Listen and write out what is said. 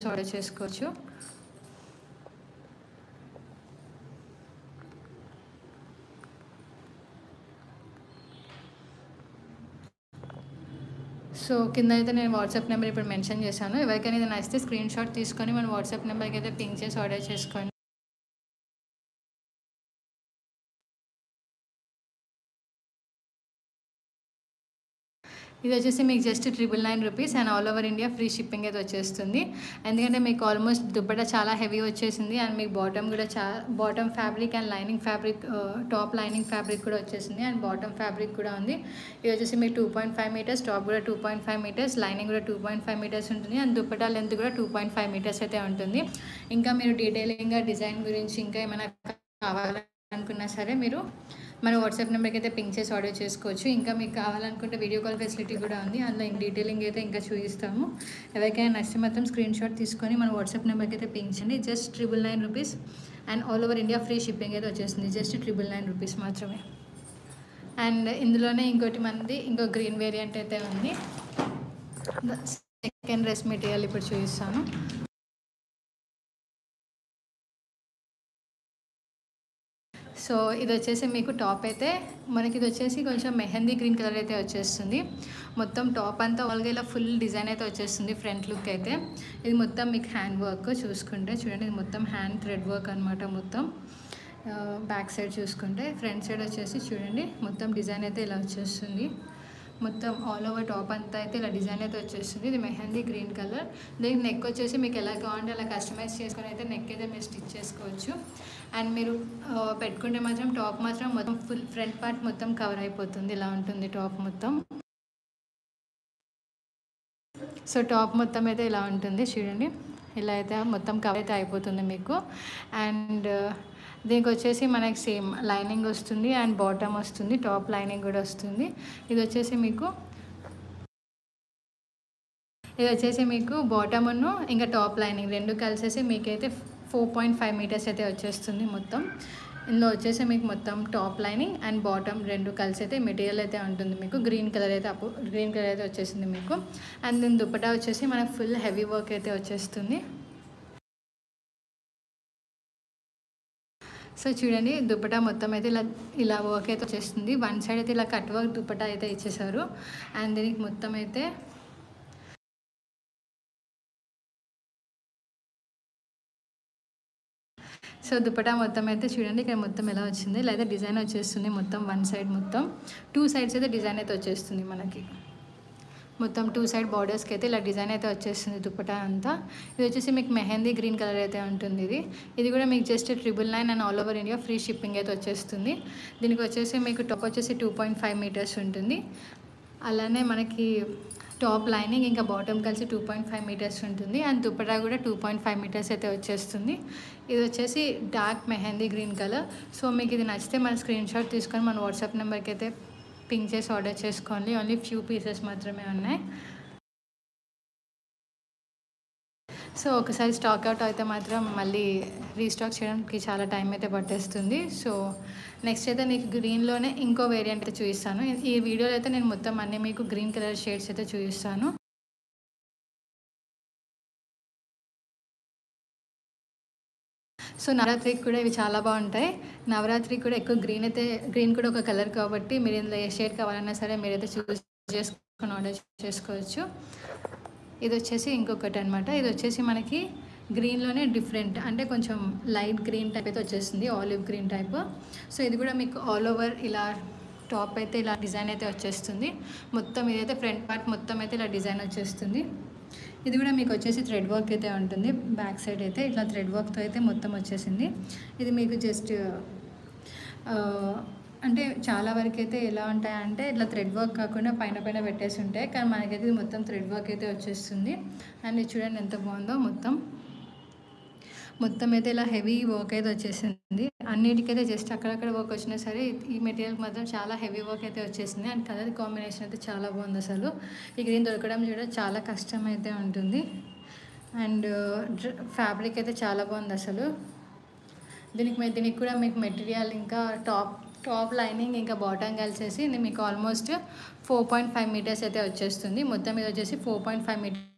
Order చేసుకోవచ్చు. So కింద అయితే నేను వాట్సాప్ నెంబర్ ఇప్పుడు మెన్షన్ చేశాను. ఎవరికైనా ఇది నచ్చితే స్క్రీన్ షాట్ తీసుకొని మన వాట్సాప్ నెంబర్కి అయితే పింక్ చేసి ఆర్డర్ చేసుకోండి. ఇది వచ్చేసి మీకు just 999 rupees and all over India free shipping అయితే వచ్చేస్తుంది. ఎందుకంటే మీకు ఆల్మోస్ట్ దుప్పట చాలా హెవీ వచ్చేసింది అండ్ మీకు బాటమ్ కూడా bottom fabric and lining fabric, top lining fabric కూడా వచ్చేసింది అండ్ బాటమ్ ఫ్యాబ్రిక్ కూడా ఉంది. ఇది వచ్చేసి మీకు 2.5 మీటర్స్, టాప్ కూడా 2.5 మీటర్స్, లైనింగ్ కూడా 2.5 మీటర్స్ ఉంటుంది అండ్ దుప్పట లెంత్ కూడా 2.5 మీటర్స్ అయితే ఉంటుంది. ఇంకా మీరు డీటెయిలింగ్గా డిజైన్ గురించి ఇంకా ఏమైనా కావాలనుకున్నా సరే మీరు మన వాట్సాప్ నెంబర్కి అయితే పింక్ చేసి ఆర్డర్ చేసుకోవచ్చు. ఇంకా మీకు కావాలనుకుంటే వీడియో కాల్ ఫెసిలిటీ కూడా ఉంది. అందులో డీటెయిలింగ్ అయితే ఇంకా చూపిస్తాము. ఎవరికైనా నచ్చితే మాత్రం స్క్రీన్ షాట్ తీసుకొని మన వాట్సాప్ నెంబర్కి అయితే పింక్ చేయండి. Just 999 rupees and all over India free shipping అయితే వచ్చేస్తుంది. జస్ట్ 999 రూపీస్ మాత్రమే. అండ్ ఇందులోనే ఇంకో గ్రీన్ వేరియంట్ అయితే ఉంది. సెకండ్ డ్రెస్ మెటీరియల్ ఇప్పుడు చూపిస్తాను. సో ఇది వచ్చేసి మీకు టాప్ అయితే మనకి ఇది వచ్చేసి కొంచెం మెహందీ గ్రీన్ కలర్ అయితే వచ్చేస్తుంది. మొత్తం టాప్ అంతా వాళ్ళగా ఇలా ఫుల్ డిజైన్ అయితే వచ్చేస్తుంది. ఫ్రంట్ లుక్ అయితే ఇది మొత్తం మీకు హ్యాండ్ వర్క్ చూసుకుంటే చూడండి, ఇది మొత్తం హ్యాండ్ థ్రెడ్ వర్క్ అనమాట. మొత్తం బ్యాక్ సైడ్ చూసుకుంటే ఫ్రంట్ సైడ్ వచ్చేసి చూడండి మొత్తం డిజైన్ అయితే ఇలా వచ్చేస్తుంది. మొత్తం ఆల్ ఓవర్ టాప్ అంతా అయితే ఇలా డిజైన్ అయితే వచ్చేస్తుంది. ఇది మెహందీ గ్రీన్ కలర్. దీనికి నెక్ వచ్చేసి మీకు ఎలా కావాలంటే అలా కస్టమైజ్ చేసుకొని అయితే నెక్ అయితే మీరు స్టిచ్ చేసుకోవచ్చు. అండ్ మీరు పెట్టుకుంటే మాత్రం టాప్ మాత్రం మొత్తం ఫుల్ ఫ్రంట్ పార్ట్ మొత్తం కవర్ అయిపోతుంది. ఇలా ఉంటుంది టాప్ మొత్తం. సో టాప్ మొత్తం అయితే ఇలా ఉంటుంది చూడండి. ఇలా అయితే మొత్తం కవర్ అయితే అయిపోతుంది మీకు. అండ్ దీనికి వచ్చేసి మనకి సేమ్ లైనింగ్ వస్తుంది అండ్ బాటమ్ వస్తుంది, టాప్ లైనింగ్ కూడా వస్తుంది. ఇది వచ్చేసి మీకు బాటమ్ను ఇంకా టాప్ లైనింగ్ రెండు కలిసేసి మీకైతే 4.5 మీటర్స్ అయితే వచ్చేస్తుంది మొత్తం. ఇందులో వచ్చేసి మీకు మొత్తం టాప్ లైనింగ్ అండ్ బాటమ్ రెండు కలిసి అయితే మెటీరియల్ అయితే ఉంటుంది మీకు. గ్రీన్ కలర్ అయితే వచ్చేసింది మీకు. అండ్ దీని దుపట్టా వచ్చేసి మనకు ఫుల్ హెవీ వర్క్ అయితే వచ్చేస్తుంది. సో చూడండి దుపట్టా మొత్తం అయితే ఇలా వర్క్ అయితే వచ్చేస్తుంది. వన్ సైడ్ అయితే ఇలా కట్ వర్క్ దుపట్టా అయితే ఇచ్చేసారు. అండ్ దీనికి మొత్తం అయితే సో దుపట్టా మొత్తం అయితే చూడండి ఇక్కడ మొత్తం ఎలా వచ్చింది. లేదా డిజైన్ వచ్చేస్తుంది మొత్తం వన్ సైడ్ మొత్తం 2 సైడ్స్ అయితే డిజైన్ అయితే వచ్చేస్తుంది మనకి. మొత్తం 2 సైడ్ బార్డర్స్కి అయితే ఇలా డిజైన్ అయితే వచ్చేస్తుంది దుపట్టా అంతా. ఇది వచ్చేసి మీకు మెహందీ గ్రీన్ కలర్ అయితే ఉంటుంది. ఇది కూడా మీకు just 999 and all over India free shipping అయితే వచ్చేస్తుంది. దీనికి వచ్చేసి మీకు టాప్ వచ్చేసి 2.5 మీటర్స్ ఉంటుంది. అలానే మనకి టాప్ లైనింగ్ ఇంకా బాటమ్ కలిసి 2.5 మీటర్స్ ఉంటుంది. అండ్ దుపట్టా కూడా 2.5 మీటర్స్ అయితే వచ్చేస్తుంది. ఇది వచ్చేసి dark mehndi green colour. So మీకు ఇది నచ్చితే మన స్క్రీన్ షాట్ తీసుకొని మన వాట్సాప్ నెంబర్కి అయితే పింక్ చేసి ఆర్డర్ చేసుకోండి. ఓన్లీ ఫ్యూ పీసెస్ మాత్రమే ఉన్నాయి. సో ఒకసారి స్టాక్ అవుట్ అయితే మాత్రం మళ్ళీ రీస్టాక్ చేయడానికి చాలా టైం అయితే పట్టేస్తుంది. సో నెక్స్ట్ అయితే నీకు గ్రీన్లోనే ఇంకో వేరియంట్ అయితే చూపిస్తాను. ఈ వీడియోలో అయితే నేను మొత్తం అన్నీ మీకు గ్రీన్ కలర్ షేడ్స్ అయితే చూపిస్తాను. సో నవరాత్రికి కూడా ఇవి చాలా బాగుంటాయి. నవరాత్రికి కూడా ఎక్కువ గ్రీన్ కూడా ఒక కలర్ కాబట్టి మీరు ఇందులో ఏ షేడ్ కావాలన్నా సరే మీరైతే చూస్ చేసుకొని ఆర్డర్ చేసుకోవచ్చు. ఇది వచ్చేసి ఇంకొకటి అనమాట. ఇది వచ్చేసి మనకి గ్రీన్లోనే డిఫరెంట్ అంటే కొంచెం లైట్ గ్రీన్ టైప్ అయితే వచ్చేస్తుంది, ఆలివ్ గ్రీన్ టైప్. సో ఇది కూడా మీకు ఆల్ ఓవర్ ఇలా టాప్ అయితే ఇలా డిజైన్ అయితే వచ్చేస్తుంది మొత్తం. ఇదైతే ఫ్రంట్ పార్ట్ మొత్తం అయితే ఇలా డిజైన్ వచ్చేస్తుంది. ఇది కూడా మీకు వచ్చేసి థ్రెడ్ వర్క్ అయితే ఉంటుంది. బ్యాక్ సైడ్ అయితే ఇట్లా థ్రెడ్ వర్క్తో అయితే మొత్తం వచ్చేసింది. ఇది మీకు జస్ట్ అంటే చాలా వరకు అయితే ఎలా ఉంటాయంటే ఇట్లా థ్రెడ్ వర్క్ కాకుండా పైన పెట్టేసి ఉంటాయి. కానీ మనకైతే ఇది మొత్తం థ్రెడ్ వర్క్ అయితే వచ్చేస్తుంది. అండ్ ఇది చూడండి ఎంత బాగుందో మొత్తం అయితే ఇలా హెవీ వర్క్ అయితే వచ్చేసింది. అన్నిటికైతే జస్ట్ అక్కడక్కడ వర్క్ వచ్చినా సరే ఈ మెటీరియల్కి మాత్రం చాలా హెవీ వర్క్ అయితే వచ్చేసింది. అండ్ కలర్ కాంబినేషన్ అయితే చాలా బాగుంది. అసలు ఈ గ్రీన్ దొరకడం కూడా చాలా కష్టం అయితే ఉంటుంది. అండ్ ఫ్యాబ్రిక్ అయితే చాలా బాగుంది అసలు. దీనికి కూడా మీకు మెటీరియల్ ఇంకా టాప్ లైనింగ్ ఇంకా బాటమ్ కలిసేసి మీకు ఆల్మోస్ట్ 4.5 మీటర్స్ అయితే వచ్చేస్తుంది. మొత్తం మీద వచ్చేసి 4.5 మీటర్స్